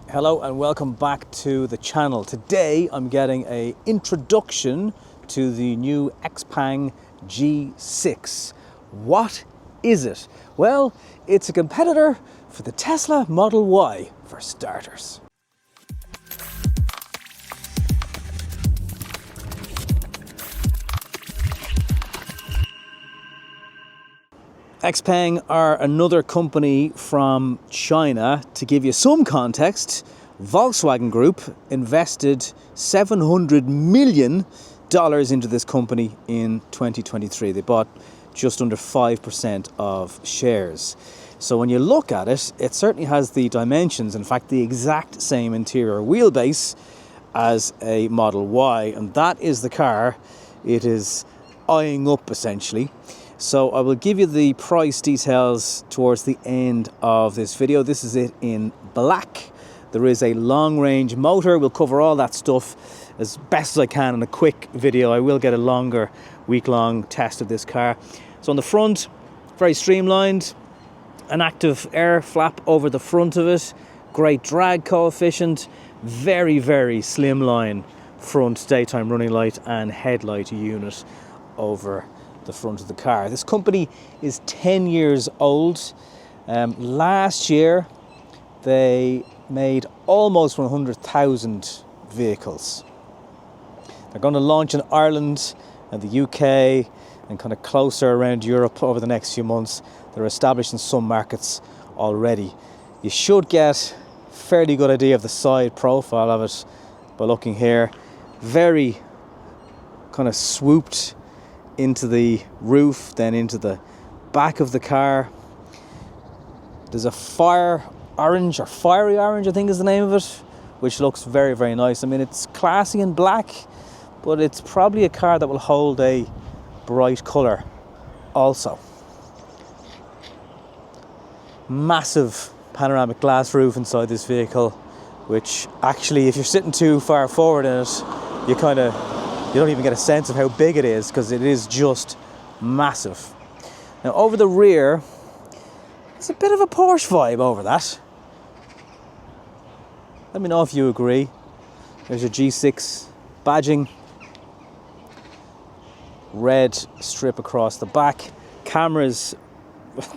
Hello and welcome back to the channel. Today I'm getting an introduction to the new XPeng G6. What is it? Well, it's a competitor for the Tesla Model Y for starters. XPeng are another company from China. To give you some context, Volkswagen Group invested $700 million into this company in 2023. They bought just under 5% of shares. So when you look at it, it certainly has the dimensions, in fact the exact same interior wheelbase as a Model Y, and that is the car it is eyeing up essentially. So I will give you the price details towards the end of this video. This is it in black. There is a long range motor. We'll cover all that stuff as best as I can in a quick video. I will get a longer week-long test of this car. So on the front, very streamlined, an active air flap over the front of it, great drag coefficient, very slimline front daytime running light and headlight unit over the front of the car. This company is 10 years old. Last year they made almost 100,000 vehicles. They're going to launch in Ireland and the UK and kind of closer around Europe over the next few months. They're established in some markets already. You should get a fairly good idea of the side profile of it by looking here. Very kind of swooped into the roof, then into the back of the car. There's a fiery orange, I think is the name of it, which looks very nice. I mean, it's classy in black, but it's probably a car that will hold a bright colour also. Massive panoramic glass roof inside this vehicle, which actually, if you're sitting too far forward in it, you don't even get a sense of how big it is, because it is just massive. Now over the rear, it's a bit of a Porsche vibe over that. Let me know if you agree. There's your G6 badging. Red strip across the back. Cameras,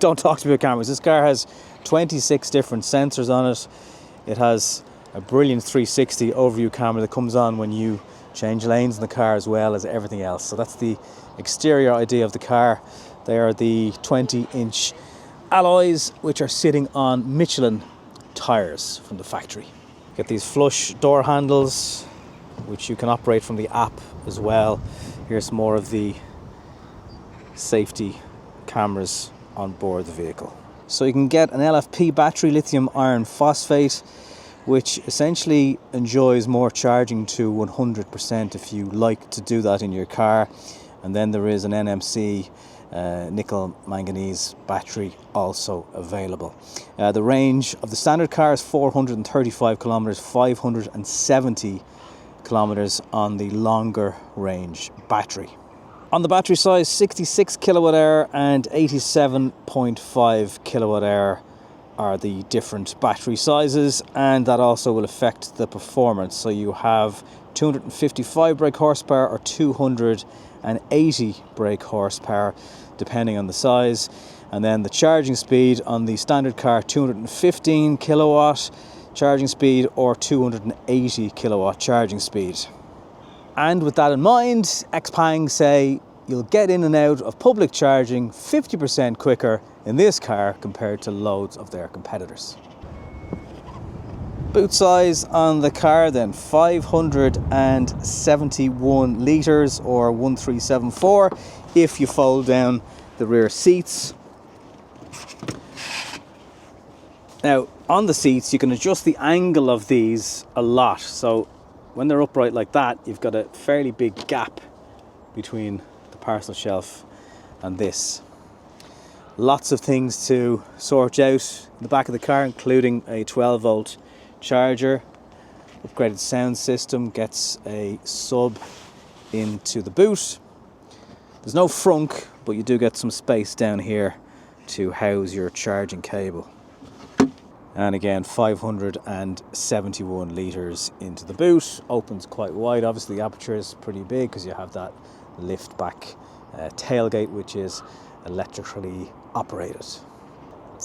don't talk to me about cameras. This car has 26 different sensors on it. It has a brilliant 360 overview camera that comes on when you change lanes in the car, as well as everything else. So that's the exterior idea of the car. They are the 20-inch alloys, which are sitting on Michelin tires from the factory. Get these flush door handles, which you can operate from the app as well. Here's more of the safety cameras on board the vehicle. So you can get an LFP battery, lithium iron phosphate, which essentially enjoys more charging to 100% if you like to do that in your car. And then there is an NMC nickel manganese battery also available. The range of the standard car is 435 kilometers, 570 kilometers on the longer range battery. On the battery size, 66 kilowatt hour and 87.5 kilowatt hour are the different battery sizes, and that also will affect the performance. So you have 255 brake horsepower or 280 brake horsepower depending on the size, and then the charging speed on the standard car, 215 kilowatt charging speed or 280 kilowatt charging speed. And with that in mind, XPeng say you'll get in and out of public charging 50% quicker in this car compared to loads of their competitors. Boot size on the car then, 571 litres or 1374 if you fold down the rear seats. Now on the seats you can adjust the angle of these a lot, so when they're upright like that you've got a fairly big gap between the parcel shelf and this. Lots of things to sort out in the back of the car, including a 12 volt charger. Upgraded sound system, gets a sub into the boot. There's no frunk, but you do get some space down here to house your charging cable. And again, 571 litres into the boot. Opens quite wide. Obviously the aperture is pretty big because you have that lift back tailgate, which is electrically operated.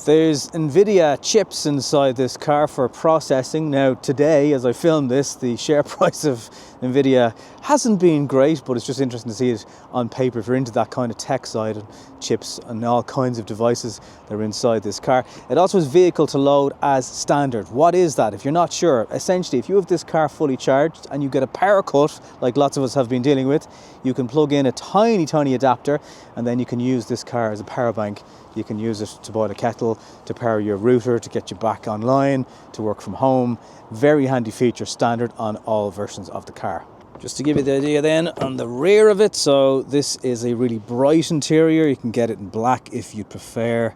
There's NVIDIA chips inside this car for processing. Now today, as I film this, the share price of NVIDIA hasn't been great, but it's just interesting to see it on paper if you're into that kind of tech side and chips and all kinds of devices that are inside this car. It also has vehicle to load as standard. What is that? If you're not sure, essentially if you have this car fully charged and you get a power cut, like lots of us have been dealing with, you can plug in a tiny adapter and then you can use this car as a power bank. You can use it to boil a kettle, to power your router, to get you back online, to work from home. Very handy feature, standard on all versions of the car. Just to give you the idea then on the rear of it, so this is a really bright interior. You can get it in black if you prefer,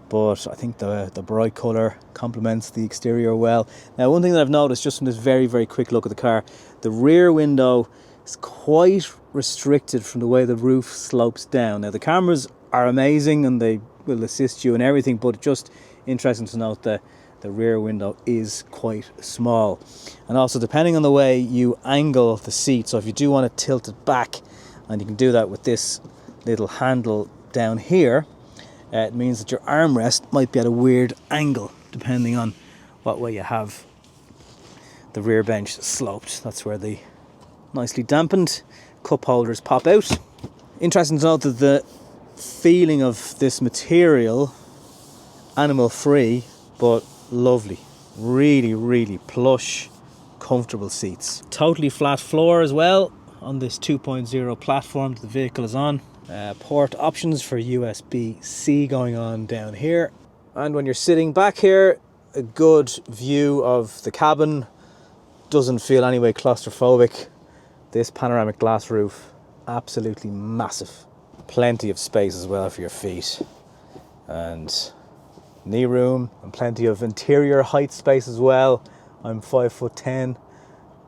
but I think the bright colour complements the exterior well. Now one thing that I've noticed just from this very quick look at the car, the rear window is quite restricted from the way the roof slopes down. Now the cameras are amazing and they will assist you in everything, but just interesting to note that the rear window is quite small. And also depending on the way you angle the seat, so if you do want to tilt it back, and you can do that with this little handle down here, it means that your armrest might be at a weird angle depending on what way you have the rear bench sloped. That's where the nicely dampened cup holders pop out. Interesting to note that the feeling of this material, animal free but lovely, really plush, comfortable seats. Totally flat floor as well on this 2.0 platform that the vehicle is on. Port options for USB-C going on down here, and when you're sitting back here, a good view of the cabin. Doesn't feel anyway claustrophobic. This panoramic glass roof, absolutely massive. Plenty of space as well for your feet and knee room, and plenty of interior height space as well. I'm 5'10",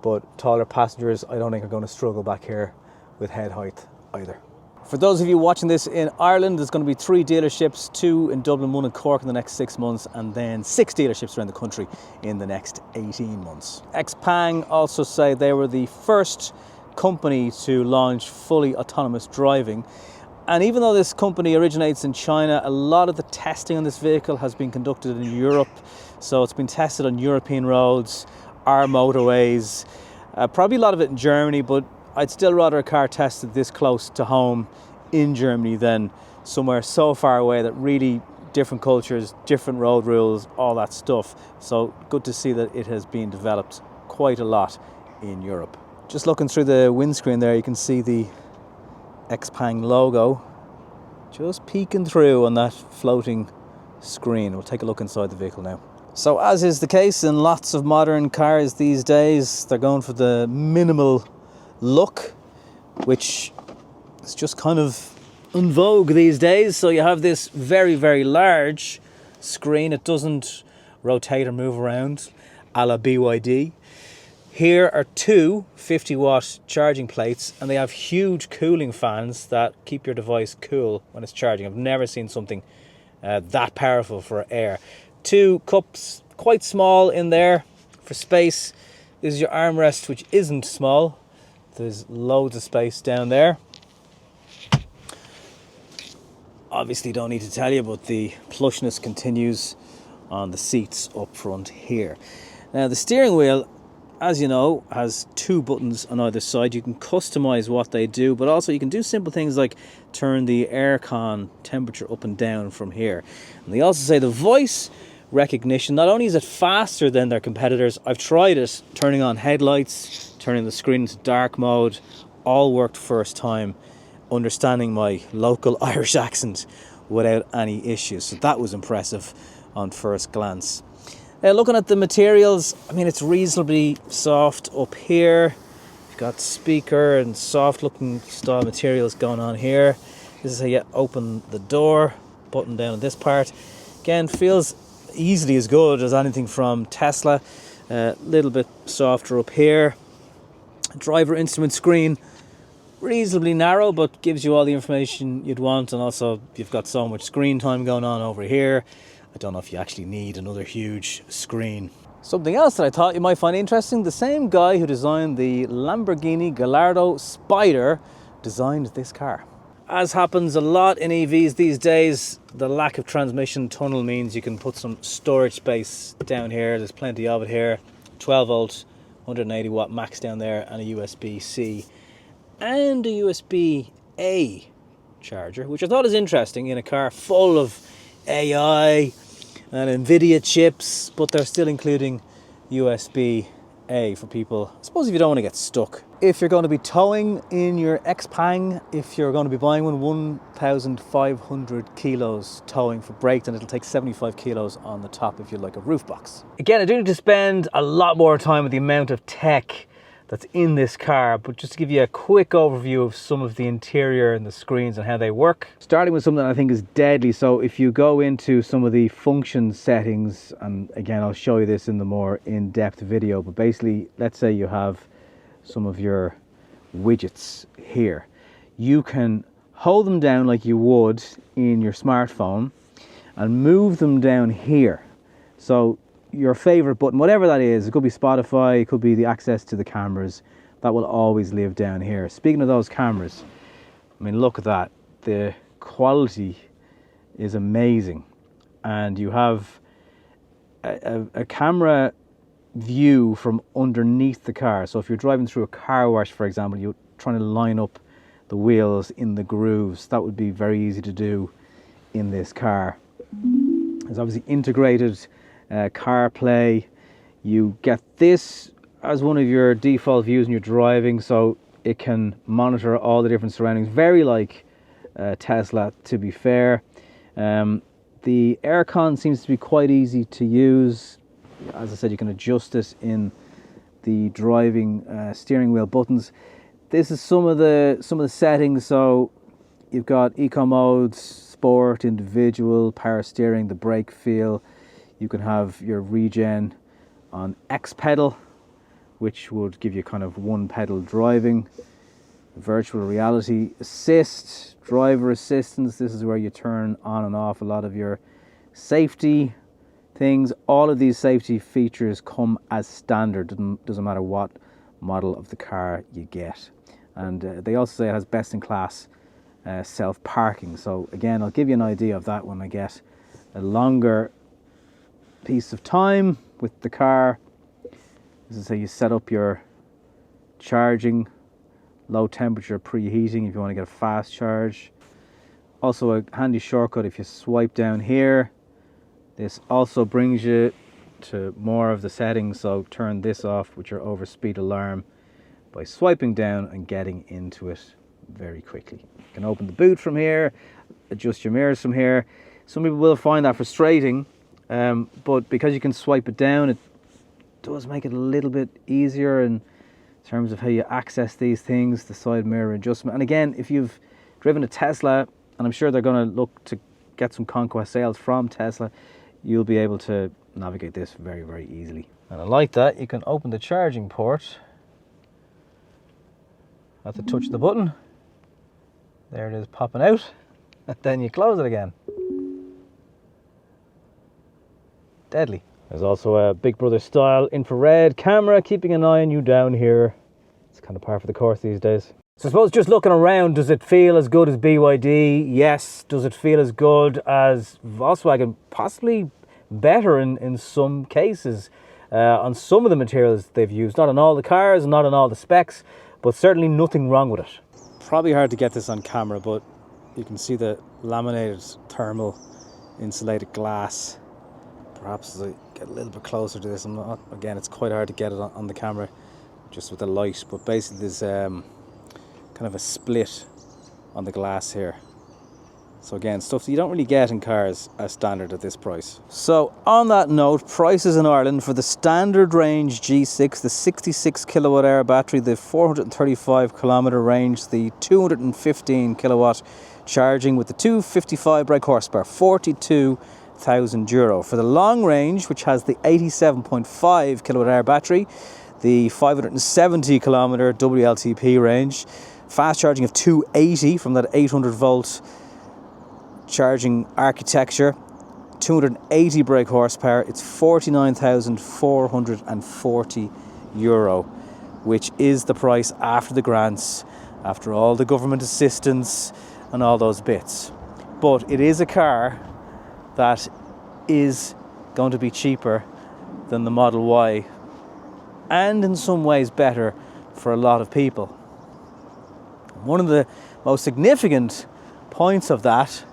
but taller passengers I don't think are going to struggle back here with head height either. For those of you watching this in Ireland, there's going to be 3 dealerships, 2 in Dublin, 1 in Cork in the next 6 months, and then 6 dealerships around the country in the next 18 months. XPeng also say they were the first company to launch fully autonomous driving. And even though this company originates in China, a lot of the testing on this vehicle has been conducted in Europe. So it's been tested on European roads, our motorways, probably a lot of it in Germany, but I'd still rather a car tested this close to home in Germany than somewhere so far away that really different cultures, different road rules, all that stuff. So good to see that it has been developed quite a lot in Europe. Just looking through the windscreen there, you can see the XPeng logo just peeking through on that floating screen. We'll take a look inside the vehicle now. So as is the case in lots of modern cars these days, they're going for the minimal look, which is just kind of en vogue these days. So you have this very large screen. It doesn't rotate or move around a la BYD. Here are 2 50-watt charging plates, and they have huge cooling fans that keep your device cool when it's charging. I've never seen something that powerful for air. 2 cups, quite small in there for space. This is your armrest, which isn't small. There's loads of space down there. Obviously don't need to tell you, but the plushness continues on the seats up front here. Now the steering wheel, as you know, has 2 buttons on either side. You can customize what they do, but also you can do simple things like turn the aircon temperature up and down from here. And they also say the voice recognition, not only is it faster than their competitors, I've tried it, turning on headlights, turning the screen into dark mode, all worked first time, understanding my local Irish accent without any issues. So that was impressive on first glance. Looking at the materials, I mean, it's reasonably soft up here. You've got speaker and soft looking style materials going on here. This is how you open the door, button down in this part. Again, feels easily as good as anything from Tesla. A little bit softer up here. Driver instrument screen, reasonably narrow, but gives you all the information you'd want, and also you've got so much screen time going on over here. I don't know if you actually need another huge screen. Something else that I thought you might find interesting, the same guy who designed the Lamborghini Gallardo Spider designed this car. As happens a lot in EVs these days, the lack of transmission tunnel means you can put some storage space down here. There's plenty of it here. 12 volt, 180 watt max down there, and a USB-C and a USB-A charger, which I thought is interesting in a car full of AI and NVIDIA chips, but they're still including USB-A for people, I suppose, if you don't want to get stuck. If you're going to be towing in your XPeng, if you're going to be buying one, 1,500 kilos towing for brake, then it'll take 75 kilos on the top if you like a roof box. Again, I do need to spend a lot more time with the amount of tech that's in this car, but just to give you a quick overview of some of the interior and the screens and how they work. Starting with something I think is deadly. So if you go into some of the function settings, and again, I'll show you this in the more in-depth video, but basically, let's say you have some of your widgets here. You can hold them down like you would in your smartphone and move them down here. So your favorite button, whatever that is, it could be Spotify, it could be the access to the cameras, that will always live down here. Speaking of those cameras, I mean, look at that. The quality is amazing. And you have a camera view from underneath the car. So if you're driving through a car wash, for example, you're trying to line up the wheels in the grooves, that would be very easy to do in this car. There's obviously integrated CarPlay. You get this as one of your default views when you're driving, so it can monitor all the different surroundings, very like Tesla, to be fair. The aircon seems to be quite easy to use. As I said, you can adjust it in the driving steering wheel buttons. This is some of the settings. So you've got eco modes, sport, individual, power steering, the brake feel. You can have your regen on X pedal, which would give you kind of one pedal driving. Virtual reality assist, driver assistance. This is where you turn on and off a lot of your safety things. All of these safety features come as standard. Doesn't matter what model of the car you get. And they also say it has best in class self-parking. So again, I'll give you an idea of that when I get a longer piece of time with the car. This is how you set up your charging, low temperature preheating if you want to get a fast charge. Also a handy shortcut if you swipe down here. This also brings you to more of the settings, so turn this off with your overspeed alarm by swiping down and getting into it very quickly. You can open the boot from here, adjust your mirrors from here. Some people will find that frustrating, but because you can swipe it down, it does make it a little bit easier in terms of how you access these things, the side mirror adjustment. And again, if you've driven a Tesla, and I'm sure they're going to look to get some conquest sales from Tesla, you'll be able to navigate this very, very easily. And I like that you can open the charging port at the touch of the button. There it is popping out, and then you close it again. Deadly. There's also a Big Brother style infrared camera keeping an eye on you down here. It's kind of par for the course these days. So I suppose just looking around, does it feel as good as BYD? Yes. Does it feel as good as Volkswagen? Possibly better in some cases on some of the materials they've used. Not on all the cars, not on all the specs, but certainly nothing wrong with it. Probably hard to get this on camera, but you can see the laminated thermal insulated glass. Perhaps as I get a little bit closer to this, again, it's quite hard to get it on the camera just with the light, but basically there's kind of a split on the glass here. So again, stuff that you don't really get in cars as standard at this price. So on that note, prices in Ireland for the standard range G6, the 66 kilowatt hour battery, the 435 kilometer range, the 215 kilowatt charging with the 255 brake horsepower, €42,000. For the long range, which has the 87.5 kilowatt hour battery, the 570 kilometer WLTP range, fast charging of 280 from that 800 volt charging architecture, 280 brake horsepower. It's €49,440, which is the price after the grants, after all the government assistance and all those bits. But it is a car that is going to be cheaper than the Model Y, and in some ways better for a lot of people. One of the most significant points of that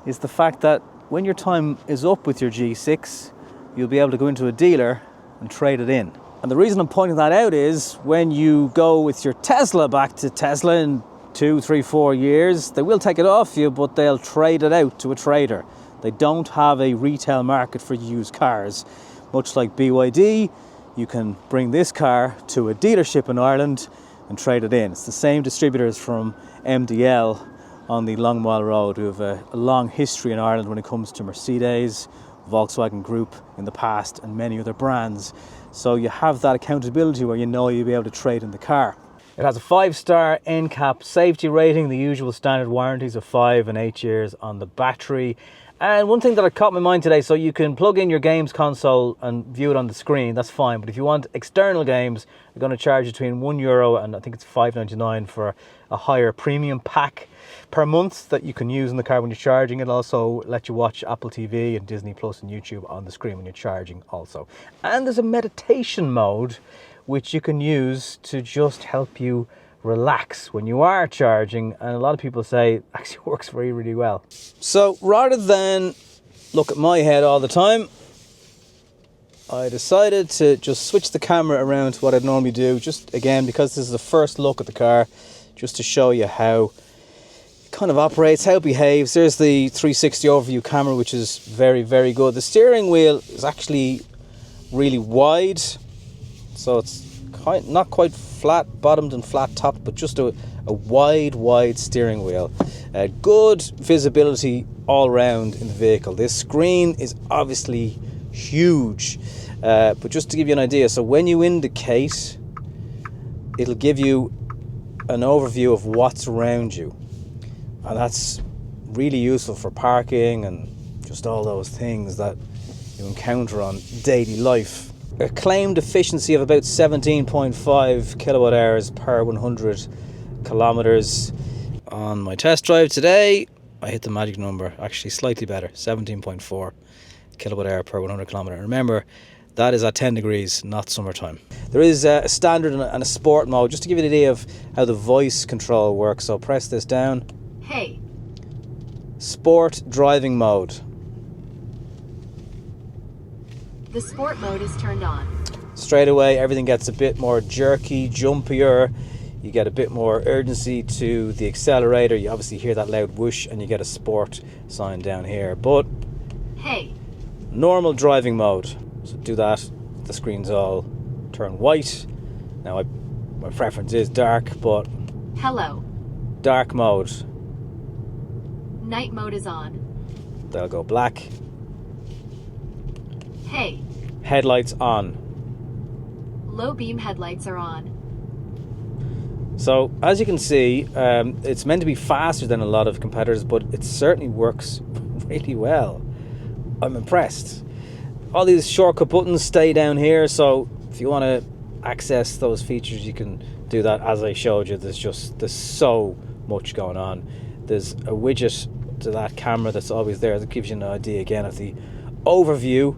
is the fact that when your time is up with your G6, you'll be able to go into a dealer and trade it in. And the reason I'm pointing that out is when you go with your Tesla back to Tesla in 2, 3, 4 years, they will take it off you, but they'll trade it out to a trader. They don't have a retail market for used cars. Much like BYD, you can bring this car to a dealership in Ireland and trade it in. It's the same distributors from MDL on the Long Mile Road, who have a long history in Ireland when it comes to Mercedes, Volkswagen Group in the past, and many other brands. So you have that accountability where you know you'll be able to trade in the car. It has a 5-star NCAP safety rating, the usual standard warranties of 5 and 8 years on the battery. And one thing that caught my mind today, so you can plug in your games console and view it on the screen, that's fine. But if you want external games, they're going to charge you between €1 and I think it's $5.99 for a higher premium pack per month that you can use in the car when you're charging. It'll also let you watch Apple TV and Disney Plus and YouTube on the screen when you're charging also. And there's a meditation mode which you can use to just help you relax when you are charging, and a lot of people say it actually works really well. So rather than look at my head all the time, I decided to just switch the camera around to what I'd normally do, just again because this is the first look at the car, just to show you how it kind of operates, how it behaves. There's the 360 overview camera, which is very good. The steering wheel is actually really wide, so it's not quite flat bottomed and flat topped, but just a wide steering wheel. Good visibility all round in the vehicle. This screen is obviously huge, but just to give you an idea, so when you indicate, it'll give you an overview of what's around you, and that's really useful for parking and just all those things that you encounter on daily life. A claimed efficiency of about 17.5 kilowatt hours per 100 kilometers. On my test drive today, I hit the magic number, actually slightly better, 17.4 kilowatt hour per 100 kilometer. And remember, that is at 10 degrees, not summertime. There is a standard and a sport mode, just to give you an idea of how the voice control works. So press this down. Hey. Sport driving mode. The sport mode is turned on. Straight away, everything gets a bit more jerky, jumpier. You get a bit more urgency to the accelerator. You obviously hear that loud whoosh, and you get a sport sign down here. But hey, normal driving mode. So do that. The screen's all turn white. Now, my preference is dark, but hello. Dark mode. Night mode is on. They'll go black. Hey. Headlights on. Low beam headlights are on. So, as you can see, it's meant to be faster than a lot of competitors, but it certainly works really well. I'm impressed. All these shortcut buttons stay down here, so if you want to access those features, you can do that. As I showed you, there's so much going on. There's a widget to that camera that's always there that gives you an idea again of the overview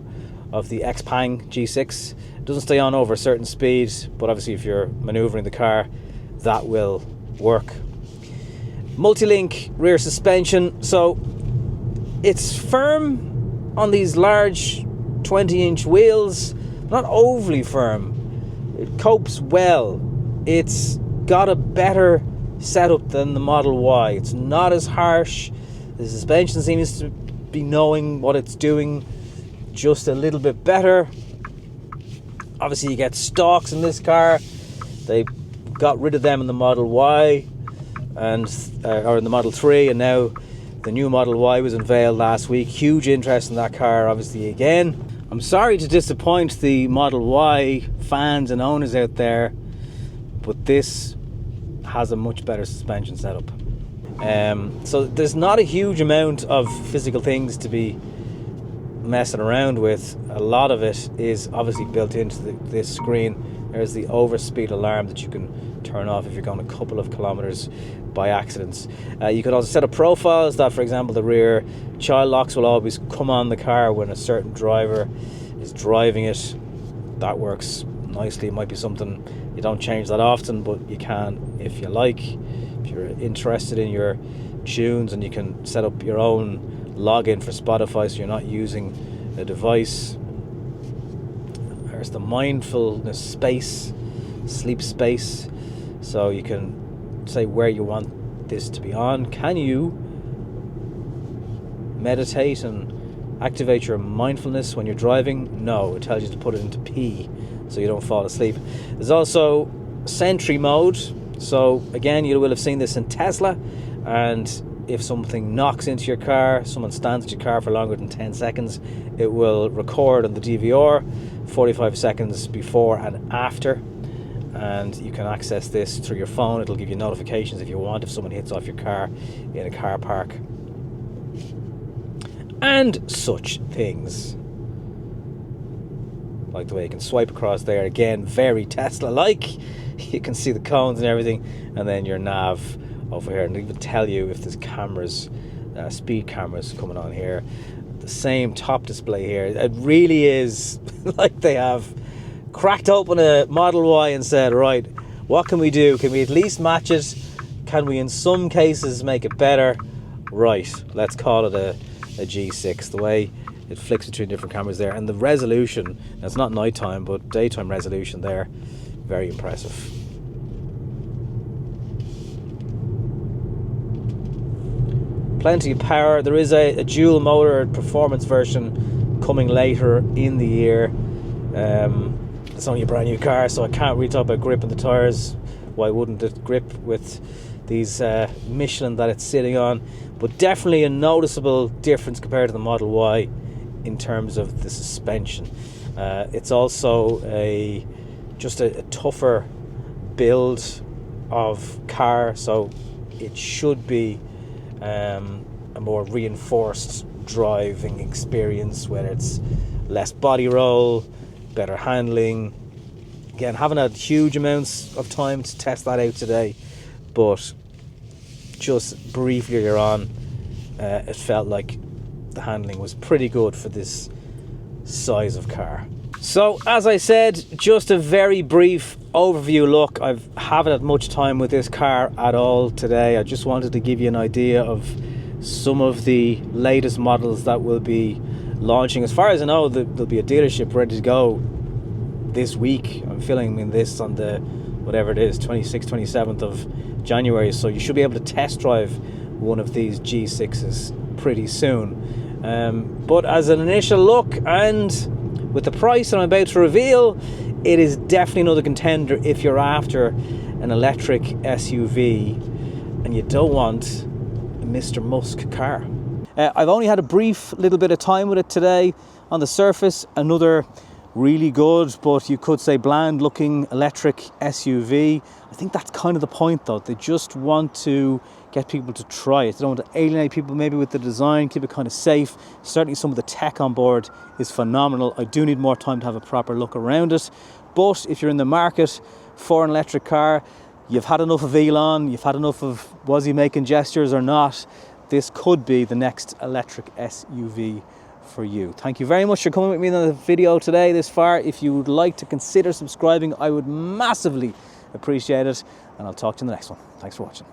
of the XPeng G6. It doesn't stay on over a certain speed, but obviously if you're maneuvering the car, that will work. Multi-link rear suspension, so it's firm on these large 20-inch wheels, not overly firm. It copes well. It's got a better setup than the Model Y. It's not as harsh. The suspension seems to be knowing what it's doing just a little bit better. Obviously you get stalks in this car. They got rid of them in the Model Y and or in the Model 3, and now the new Model Y was unveiled last week. Huge interest in that car obviously again. I'm sorry to disappoint the Model Y fans and owners out there, but this has a much better suspension setup. So there's not a huge amount of physical things to be messing around with. A lot of it is obviously built into this screen. There's the overspeed alarm that you can turn off if you're going a couple of kilometers by accidents. You can also set up profiles that, for example, the rear child locks will always come on the car when a certain driver is driving it. That works nicely. It might be something you don't change that often, but you can if you like. If you're interested in your tunes, and you can set up your own login for Spotify so you're not using a device. There's the mindfulness space, sleep space, so you can say where you want this to be on. Can you meditate and activate your mindfulness when you're driving? No, it tells you to put it into P so you don't fall asleep. There's also sentry mode. So again, you will have seen this in Tesla, and if something knocks into your car, someone stands at your car for longer than 10 seconds, it will record on the DVR 45 seconds before and after, and you can access this through your phone. It'll give you notifications if you want, if someone hits off your car in a car park and such things. Like the way you can swipe across there, again, very Tesla-like. You can see the cones and everything, and then your nav over here, and it will tell you if there's cameras, speed cameras coming on here. The same top display here. It really is like they have cracked open a Model Y and said, right, what can we do? Can we at least match it? Can we in some cases make it better? Right, let's call it a G6. The way it flicks between different cameras there, and the resolution, it's not nighttime but daytime resolution there, very impressive. Plenty of power. There is a dual motor performance version coming later in the year. It's only a brand new car, so I can't really talk about grip on the tyres. Why wouldn't it grip with these Michelin that it's sitting on? But definitely a noticeable difference compared to the Model Y in terms of the suspension. It's also just a tougher build of car, so it should be a more reinforced driving experience, whether it's less body roll, better handling. Again, haven't had huge amounts of time to test that out today, but just briefly earlier on, it felt like the handling was pretty good for this size of car. So as I said, just a very brief overview look. I haven't had much time with this car at all today. I just wanted to give you an idea of some of the latest models that will be launching. As far as I know, there'll be a dealership ready to go this week. I'm filming this on the, whatever it is, 26th, 27th of January. So you should be able to test drive one of these G6s pretty soon. But as an initial look, and with the price that I'm about to reveal, it is definitely another contender if you're after an electric SUV and you don't want a Mr. Musk car. I've only had a brief little bit of time with it today. On the surface, another really good, but you could say bland looking electric SUV. I think that's kind of the point though. They just want to get people to try it. They don't want to alienate people maybe with the design, keep it kind of safe. Certainly some of the tech on board is phenomenal. I do need more time to have a proper look around it. But if you're in the market for an electric car, you've had enough of Elon, you've had enough of was he making gestures or not, this could be the next electric SUV for you. Thank you very much for coming with me in the video today this far. If you would like to consider subscribing, I would massively appreciate it, and I'll talk to you in the next one. Thanks for watching.